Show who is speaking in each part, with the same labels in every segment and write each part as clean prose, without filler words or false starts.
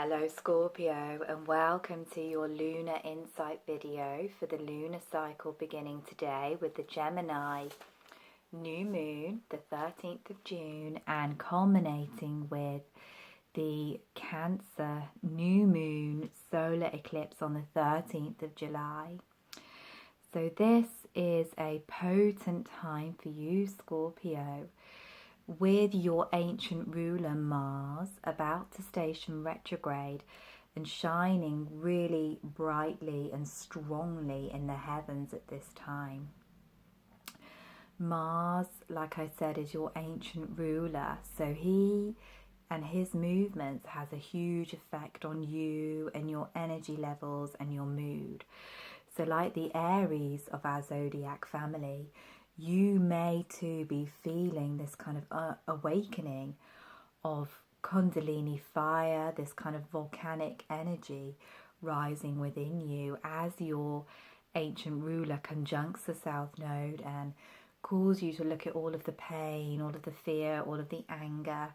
Speaker 1: Hello Scorpio, and welcome to your lunar insight video for the lunar cycle beginning today with the Gemini New Moon, the 13th of June, and culminating with the Cancer New Moon solar eclipse on the 13th of July. So this is a potent time for you, Scorpio, with your ancient ruler Mars about to station retrograde and shining really brightly and strongly in the heavens at this time. Mars, like I said, is your ancient ruler, so he and his movements has a huge effect on you and your energy levels and your mood. So like the Aries of our zodiac family, you may too be feeling this kind of awakening of Kundalini fire, this kind of volcanic energy rising within you as your ancient ruler conjuncts the South Node and calls you to look at all of the pain, all of the fear, all of the anger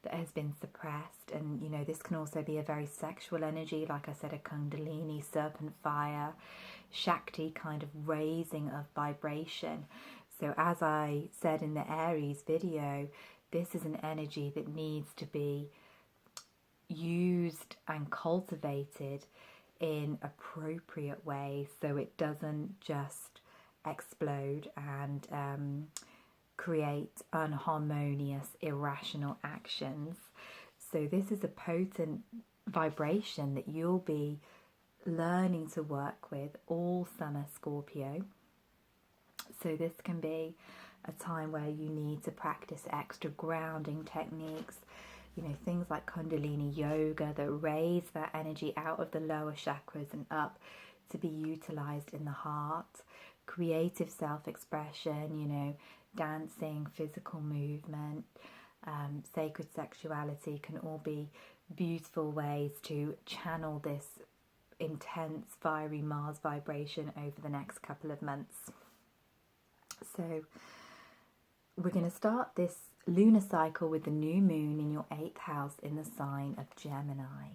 Speaker 1: that has been suppressed. And, you know, this can also be a very sexual energy, like I said, a Kundalini, serpent fire, Shakti kind of raising of vibration. So as I said in the Aries video, this is an energy that needs to be used and cultivated in appropriate ways so it doesn't just explode and create unharmonious, irrational actions. So this is a potent vibration that you'll be learning to work with all summer, Scorpio. So this can be a time where you need to practice extra grounding techniques, you know, things like Kundalini yoga that raise that energy out of the lower chakras and up to be utilized in the heart, creative self-expression, you know, dancing, physical movement, sacred sexuality can all be beautiful ways to channel this intense fiery Mars vibration over the next couple of months. So we're going to start this lunar cycle with the new moon in your 8th house in the sign of Gemini.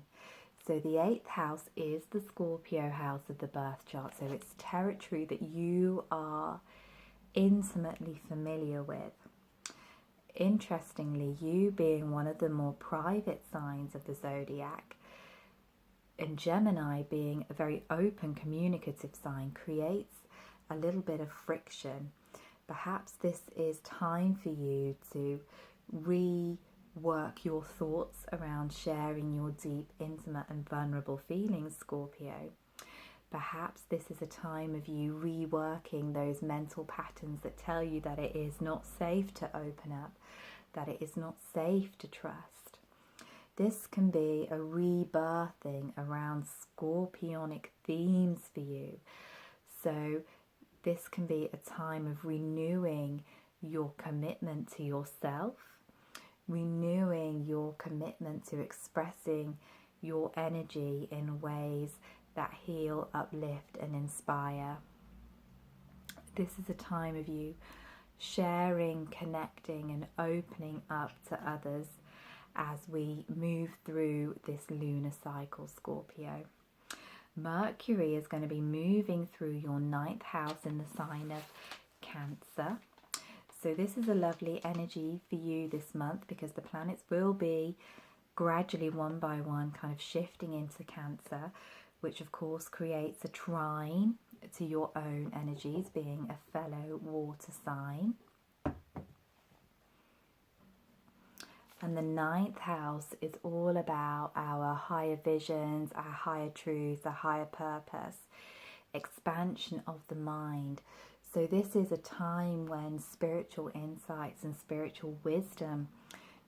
Speaker 1: So the 8th house is the Scorpio house of the birth chart, so it's territory that you are intimately familiar with. Interestingly, you being one of the more private signs of the zodiac, and Gemini being a very open, communicative sign, creates a little bit of friction. Perhaps this is time for you to rework your thoughts around sharing your deep, intimate and vulnerable feelings, Scorpio. Perhaps this is a time of you reworking those mental patterns that tell you that it is not safe to open up, that it is not safe to trust. This can be a rebirthing around scorpionic themes for you. So this can be a time of renewing your commitment to yourself, renewing your commitment to expressing your energy in ways that heal, uplift and inspire. This is a time of you sharing, connecting and opening up to others as we move through this lunar cycle, Scorpio. Mercury is going to be moving through your 9th house in the sign of Cancer. So this is a lovely energy for you this month because the planets will be gradually one by one kind of shifting into Cancer, which of course creates a trine to your own energies, being a fellow water sign. And the 9th house is all about our higher visions, our higher truths, our higher purpose, expansion of the mind. So this is a time when spiritual insights and spiritual wisdom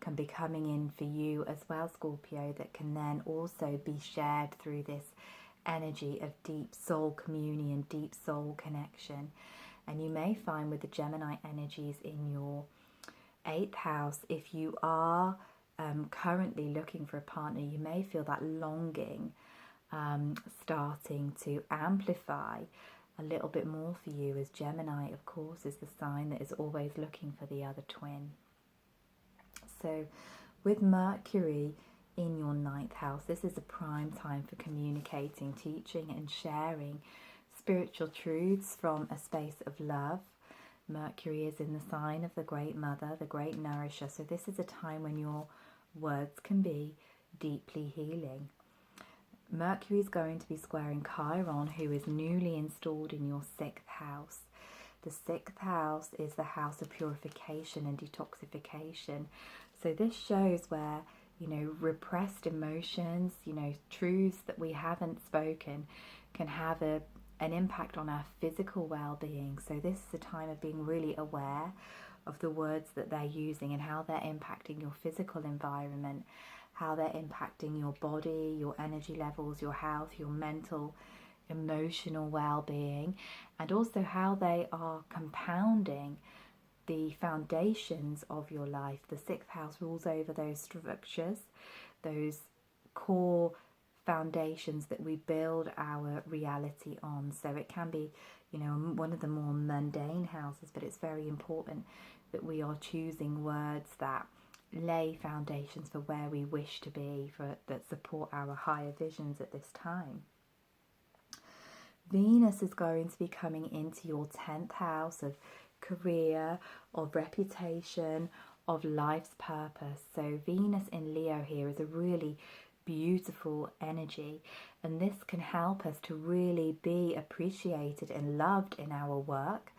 Speaker 1: can be coming in for you as well, Scorpio, that can then also be shared through this energy of deep soul communion, deep soul connection. And you may find with the Gemini energies in your 8th house, if you are currently looking for a partner, you may feel that longing starting to amplify a little bit more for you, as Gemini, of course, is the sign that is always looking for the other twin. So with Mercury in your ninth house. This is a prime time for communicating, teaching and sharing spiritual truths from a space of love. Mercury is in the sign of the Great Mother, the Great Nourisher. So this is a time when your words can be deeply healing. Mercury is going to be squaring Chiron, who is newly installed in your 6th house. The 6th house is the house of purification and detoxification. So this shows where, repressed emotions, truths that we haven't spoken can have an impact on our physical well-being. So this is a time of being really aware of the words that they're using and how they're impacting your physical environment, how they're impacting your body, your energy levels, your health, your mental, emotional well-being, and also how they are compounding the foundations of your life. The 6th house rules over those structures, those core foundations that we build our reality on. So it can be, one of the more mundane houses, but it's very important that we are choosing words that lay foundations for where we wish to be, that support our higher visions at this time. Venus is going to be coming into your 10th house of career, of reputation, of life's purpose. So Venus in Leo here is a really beautiful energy, and this can help us to really be appreciated and loved in our work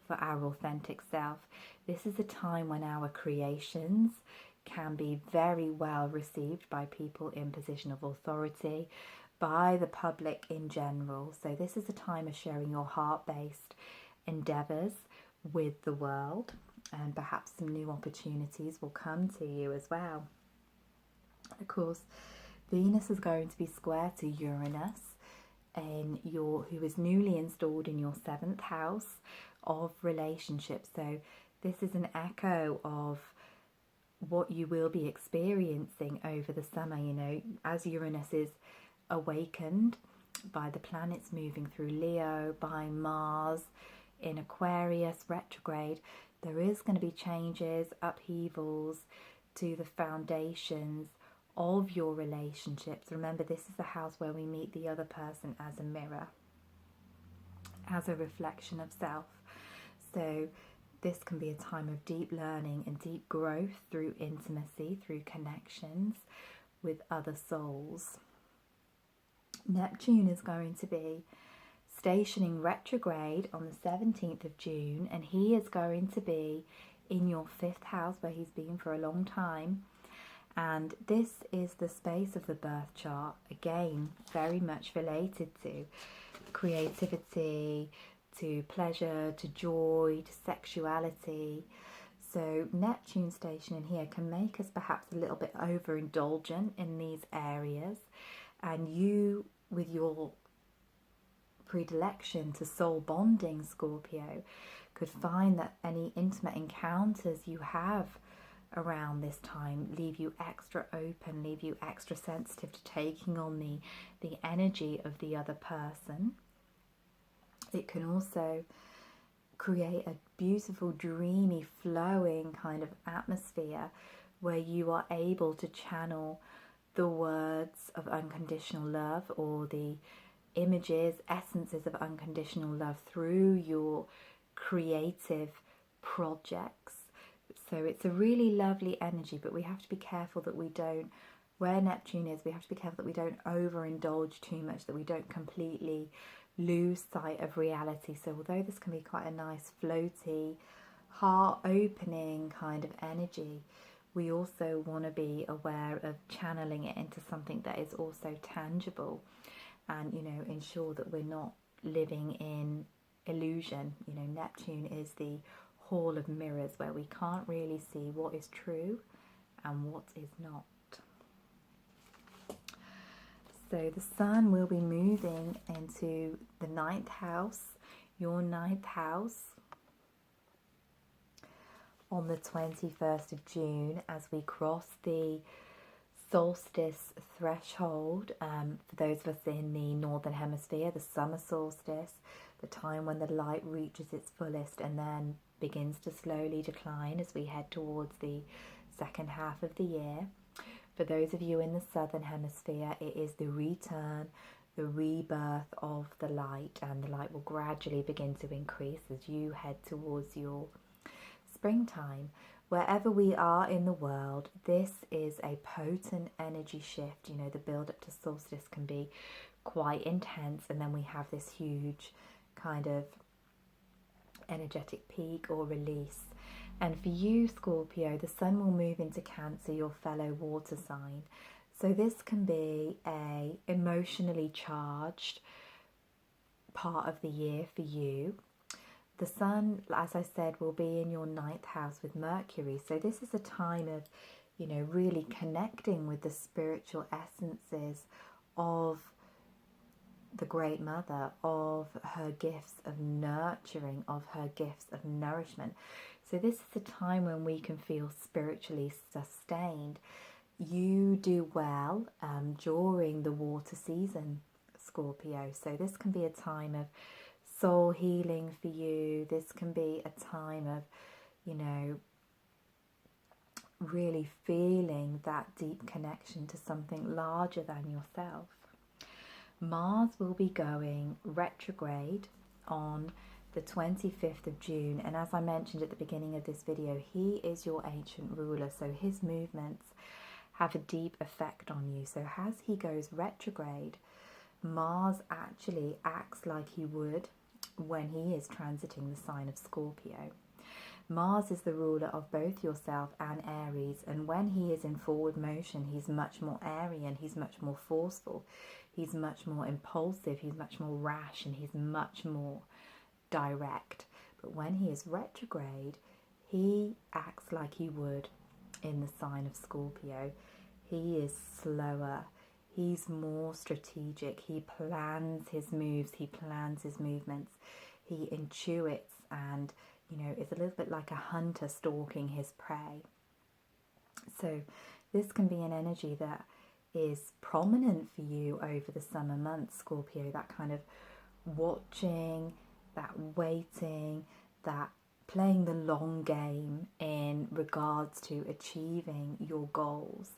Speaker 1: for our authentic self. This is a time when our creations can be very well received by people in position of authority, by the public in general. So this is a time of sharing your heart-based endeavors with the world, and perhaps some new opportunities will come to you as well. Of course, Venus is going to be square to Uranus, who is newly installed in your 7th house of relationships. So this is an echo of what you will be experiencing over the summer, as Uranus is awakened by the planets moving through Leo, by Mars in Aquarius retrograde. There is going to be changes, upheavals to the foundations of your relationships. Remember, this is the house where we meet the other person as a mirror, as a reflection of self. So this can be a time of deep learning and deep growth through intimacy, through connections with other souls. Neptune is going to be stationing retrograde on the 17th of June, and he is going to be in your 5th house where he's been for a long time. And this is the space of the birth chart, again, very much related to creativity, to pleasure, to joy, to sexuality. So Neptune stationing here can make us perhaps a little bit overindulgent in these areas, and you, with your predilection to soul bonding, Scorpio, could find that any intimate encounters you have around this time leave you extra open, leave you extra sensitive to taking on the energy of the other person. It can also create a beautiful, dreamy, flowing kind of atmosphere where you are able to channel the words of unconditional love, or the images, essences of unconditional love through your creative projects. So it's a really lovely energy, but we have to be careful that we don't, where Neptune is, we have to be careful that we don't overindulge too much, that we don't completely lose sight of reality. So although this can be quite a nice floaty, heart-opening kind of energy, we also want to be aware of channeling it into something that is also tangible, and ensure that we're not living in illusion. Neptune is the hall of mirrors, where we can't really see what is true and what is not. So the sun will be moving into the 9th house, your 9th house, on the 21st of June, as we cross the solstice threshold. For those of us in the northern hemisphere, the summer solstice, the time when the light reaches its fullest and then begins to slowly decline as we head towards the second half of the year. For those of you in the southern hemisphere, it is the return, the rebirth of the light, and the light will gradually begin to increase as you head towards your springtime. Wherever we are in the world, this is a potent energy shift. You know, the build up to solstice can be quite intense, and then we have this huge kind of energetic peak or release. And for you, Scorpio, the sun will move into Cancer, your fellow water sign. So this can be a emotionally charged part of the year for you. The sun, as I said, will be in your 9th house with Mercury. So this is a time of, you know, really connecting with the spiritual essences of the Great Mother, of her gifts of nurturing, of her gifts of nourishment. So this is a time when we can feel spiritually sustained. You do well during the water season, Scorpio. So this can be a time of soul healing for you. This can be a time of, you know, really feeling that deep connection to something larger than yourself. Mars will be going retrograde on the 25th of June, and as I mentioned at the beginning of this video, he is your ancient ruler, so his movements have a deep effect on you. So as he goes retrograde, Mars actually acts like he would when he is transiting the sign of Scorpio. Mars is the ruler of both yourself and Aries, and when he is in forward motion, he's much more Aryan, he's much more forceful, he's much more impulsive, he's much more rash, and he's much more direct. But when he is retrograde, he acts like he would in the sign of Scorpio. He is slower, he's more strategic, he plans his moves, he plans his movements, he intuits, and you know, is a little bit like a hunter stalking his prey. So this can be an energy that is prominent for you over the summer months, Scorpio, that kind of watching, that waiting, that playing the long game in regards to achieving your goals.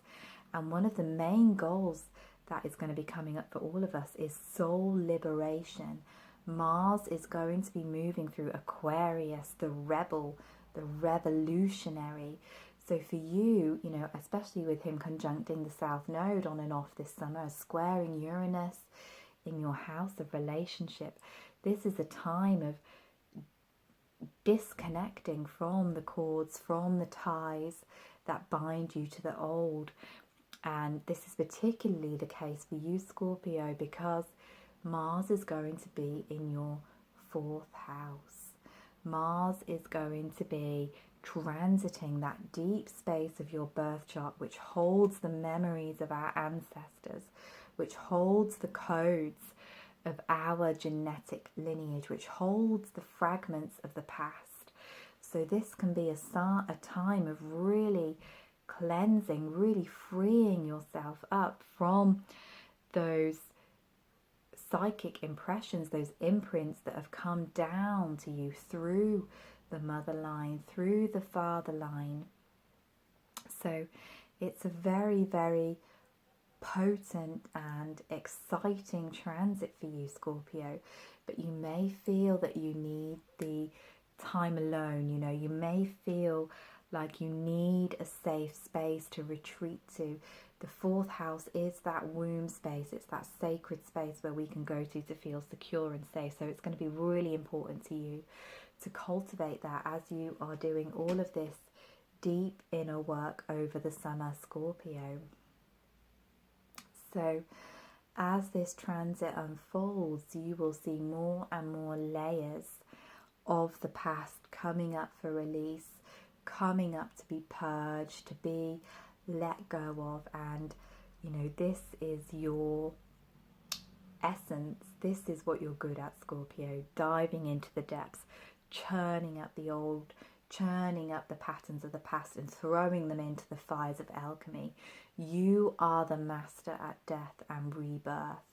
Speaker 1: And one of the main goals that is going to be coming up for all of us is soul liberation. Mars is going to be moving through Aquarius, the rebel, the revolutionary. So for you, you know, especially with him conjuncting the South Node on and off this summer, squaring Uranus in your house of relationship, this is a time of disconnecting from the cords, from the ties that bind you to the old. And this is particularly the case for you, Scorpio, because Mars is going to be in your 4th house. Mars is going to be transiting that deep space of your birth chart, which holds the memories of our ancestors, which holds the codes of our genetic lineage, which holds the fragments of the past. So this can be a time of really cleansing, really freeing yourself up from those psychic impressions, those imprints that have come down to you through the mother line, through the father line. So it's a very, very potent and exciting transit for you, Scorpio, but you may feel that you need the time alone. You know, you may feel like you need a safe space to retreat to. The 4th house is that womb space, it's that sacred space where we can go to feel secure and safe. So it's going to be really important to you to cultivate that as you are doing all of this deep inner work over the summer, Scorpio. So as this transit unfolds, you will see more and more layers of the past coming up for release, coming up to be purged, to be let go of. And you know, this is your essence, this is what you're good at, Scorpio, diving into the depths, churning up the old, churning up the patterns of the past and throwing them into the fires of alchemy. You are the master at death and rebirth,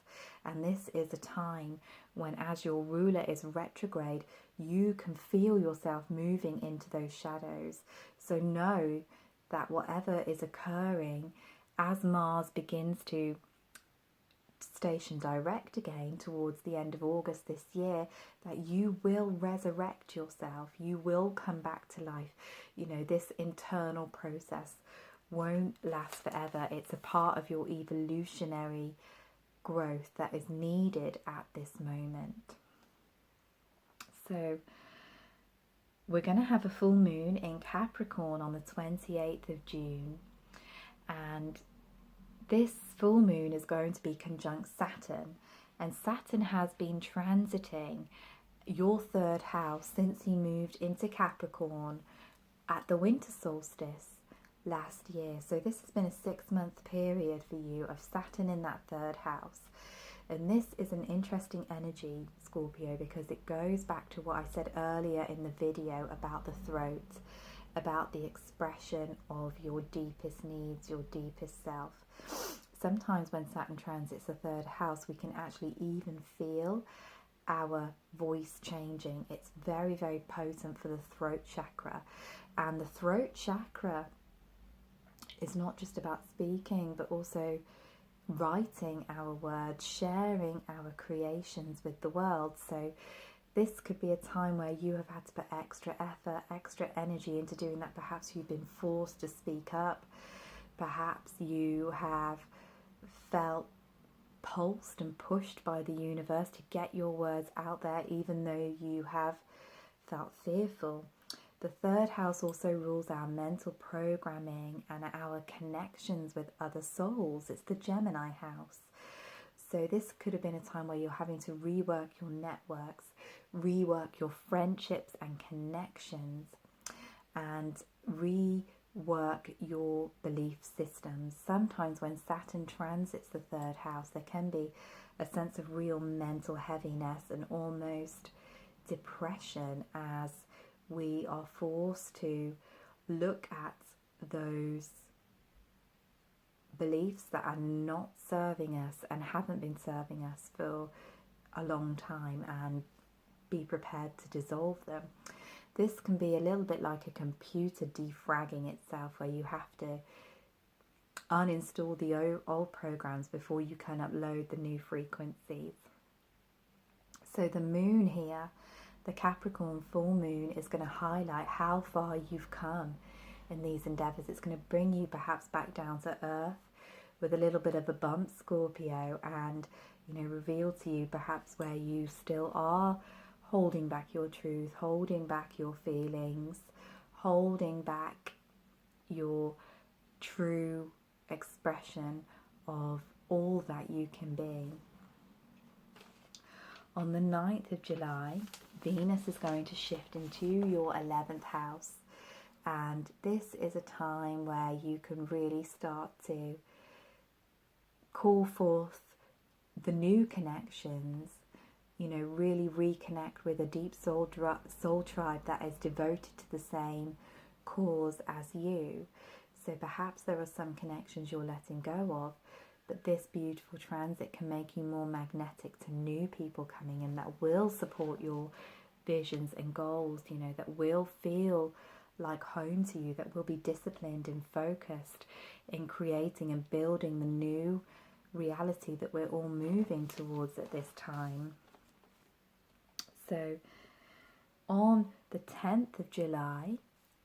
Speaker 1: and this is a time when, as your ruler is retrograde, you can feel yourself moving into those shadows. So know that whatever is occurring as Mars begins to station direct again towards the end of August this year, that you will resurrect yourself, you will come back to life. You know, this internal process won't last forever. It's a part of your evolutionary growth that is needed at this moment. So we're going to have a full moon in Capricorn on the 28th of June, and this full moon is going to be conjunct Saturn, and Saturn has been transiting your third house since he moved into Capricorn at the winter solstice last year. So this has been a 6-month period for you of Saturn in that third house. And this is an interesting energy, Scorpio, because it goes back to what I said earlier in the video about the throat, about the expression of your deepest needs, your deepest self. Sometimes when Saturn transits the third house, we can actually even feel our voice changing. It's very, very potent for the throat chakra. And the throat chakra is not just about speaking, but also writing our words, sharing our creations with the world. So this could be a time where you have had to put extra effort, extra energy into doing that. Perhaps you've been forced to speak up. Perhaps you have felt pulsed and pushed by the universe to get your words out there, even though you have felt fearful. The third house also rules our mental programming and our connections with other souls. It's the Gemini house. So this could have been a time where you're having to rework your networks, rework your friendships and connections, and rework your belief systems. Sometimes when Saturn transits the third house, there can be a sense of real mental heaviness and almost depression as we are forced to look at those beliefs that are not serving us and haven't been serving us for a long time and be prepared to dissolve them. This can be a little bit like a computer defragging itself, where you have to uninstall the old programs before you can upload the new frequencies. So the moon here, the Capricorn full moon, is going to highlight how far you've come in these endeavours. It's going to bring you perhaps back down to earth with a little bit of a bump, Scorpio, and, you know, reveal to you perhaps where you still are holding back your truth, holding back your feelings, holding back your true expression of all that you can be. On the 9th of July, Venus is going to shift into your 11th house, and this is a time where you can really start to call forth the new connections, you know, really reconnect with a deep soul tribe that is devoted to the same cause as you. So perhaps there are some connections you're letting go of, but this beautiful transit can make you more magnetic to new people coming in that will support your visions and goals, you know, that will feel like home to you, that will be disciplined and focused in creating and building the new reality that we're all moving towards at this time. So on the 10th of July,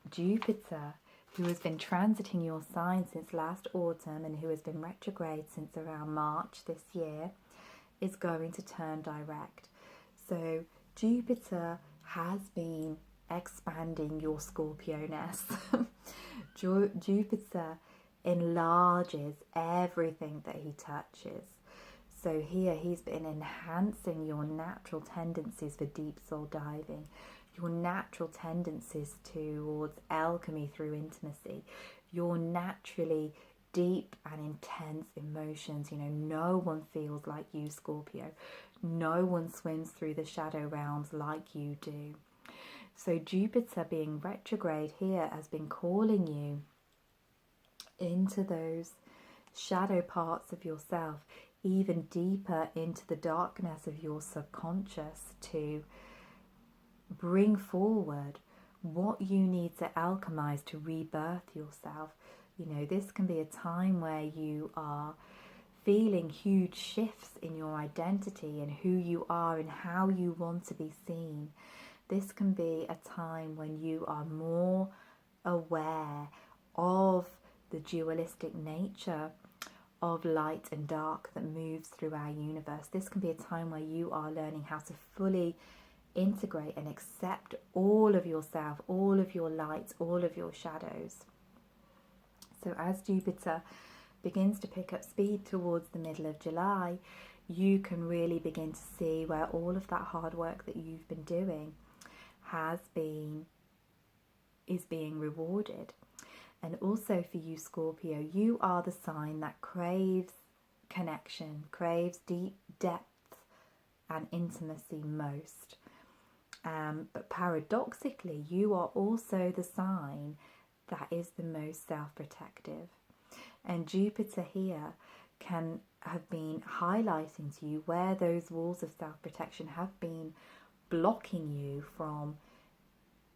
Speaker 1: Jupiter, who has been transiting your sign since last autumn and who has been retrograde since around March this year, is going to turn direct. So Jupiter has been expanding your Scorpio-ness. Jupiter enlarges everything that he touches. So here he's been enhancing your natural tendencies for deep soul diving, your natural tendencies towards alchemy through intimacy, your naturally deep and intense emotions. You know, no one feels like you, Scorpio. No one swims through the shadow realms like you do. So Jupiter being retrograde here has been calling you into those shadow parts of yourself, even deeper into the darkness of your subconscious, to bring forward what you need to alchemize to rebirth yourself, You know, this can be a time where you are feeling huge shifts in your identity and who you are and how you want to be seen. This can be a time when you are more aware of the dualistic nature of light and dark that moves through our universe. This can be a time where you are learning how to fully integrate and accept all of yourself, all of your lights, all of your shadows. So as Jupiter begins to pick up speed towards the middle of July, you can really begin to see where all of that hard work that you've been doing is being rewarded. And also for you, Scorpio, you are the sign that craves connection, craves deep depth and intimacy most. But paradoxically, you are also the sign that is the most self-protective. And Jupiter here can have been highlighting to you where those walls of self-protection have been blocking you from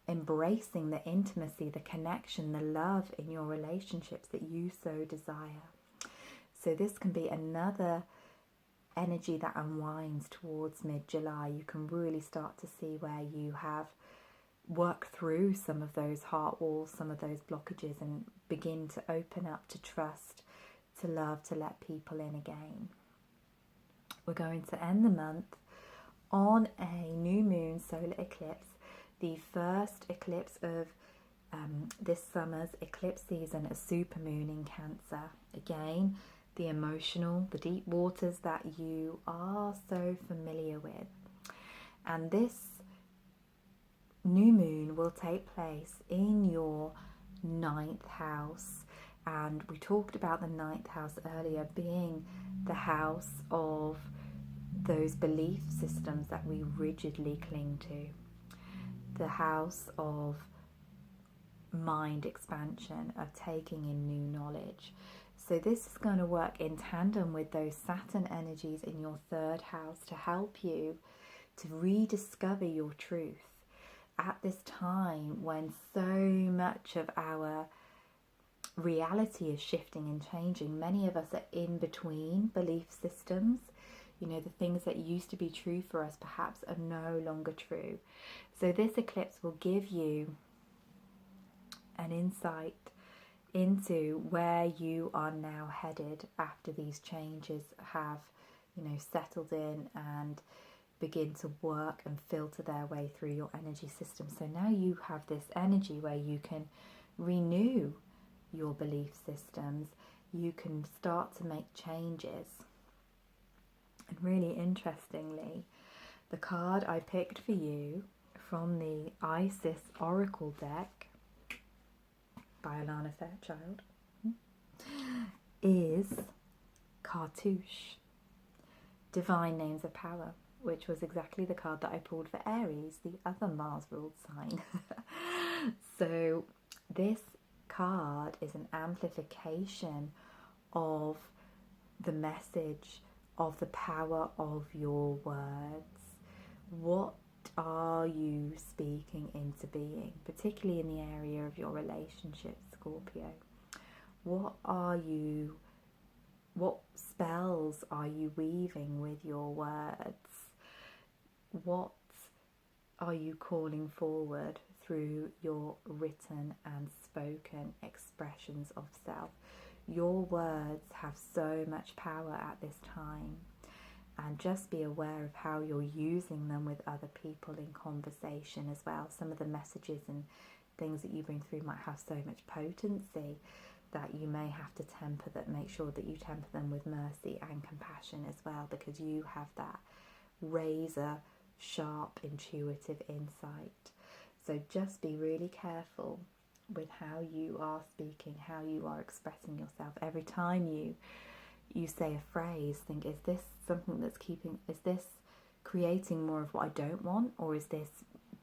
Speaker 1: embracing the intimacy, the connection, the love in your relationships that you so desire. So this can be another energy that unwinds towards mid-July. You can really start to see where you have worked through some of those heart walls, some of those blockages, and begin to open up to trust, to love, to let people in again. We're going to end the month on a new moon solar eclipse, the first eclipse of this summer's eclipse season, a supermoon in Cancer. Again, the emotional, the deep waters that you are so familiar with. And this new moon will take place in your 9th house. And we talked about the 9th house earlier being the house of those belief systems that we rigidly cling to. The house of mind expansion, of taking in new knowledge. So this is going to work in tandem with those Saturn energies in your 3rd house to help you to rediscover your truth at this time when so much of our reality is shifting and changing. Many of us are in between belief systems. You know, the things that used to be true for us perhaps are no longer true. So this eclipse will give you an insight into where you are now headed after these changes have, you know, settled in and begin to work and filter their way through your energy system. So now you have this energy where you can renew your belief systems, you can start to make changes. And really interestingly, the card I picked for you from the Isis Oracle deck by Alana Fairchild is Cartouche, Divine Names of Power, which was exactly the card that I pulled for Aries, the other Mars-ruled sign. So this card is an amplification of the message of the power of your words. What are you speaking into being, particularly in the area of your relationships, Scorpio? What spells are you weaving with your words? What are you calling forward through your written and spoken expressions of self? Your words have so much power at this time, and just be aware of how you're using them with other people in conversation as well. Some of the messages and things that you bring through might have so much potency that you may have to temper that. Make sure that you temper them with mercy and compassion as well, because you have that razor sharp intuitive insight. So just be really careful with how you are speaking, how you are expressing yourself. Every time you say a phrase, think, is this something that's is this creating more of what I don't want, or is this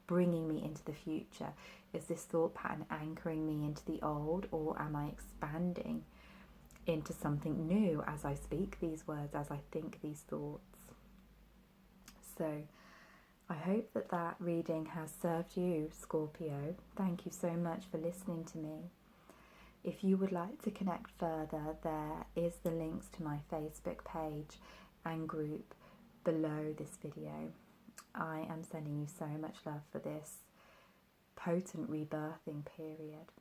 Speaker 1: bringing me into the future? Is this thought pattern anchoring me into the old, or am I expanding into something new as I speak these words, as I think these thoughts? So I hope that that reading has served you, Scorpio. Thank you so much for listening to me. If you would like to connect further, there is the links to my Facebook page and group below this video. I am sending you so much love for this potent rebirthing period.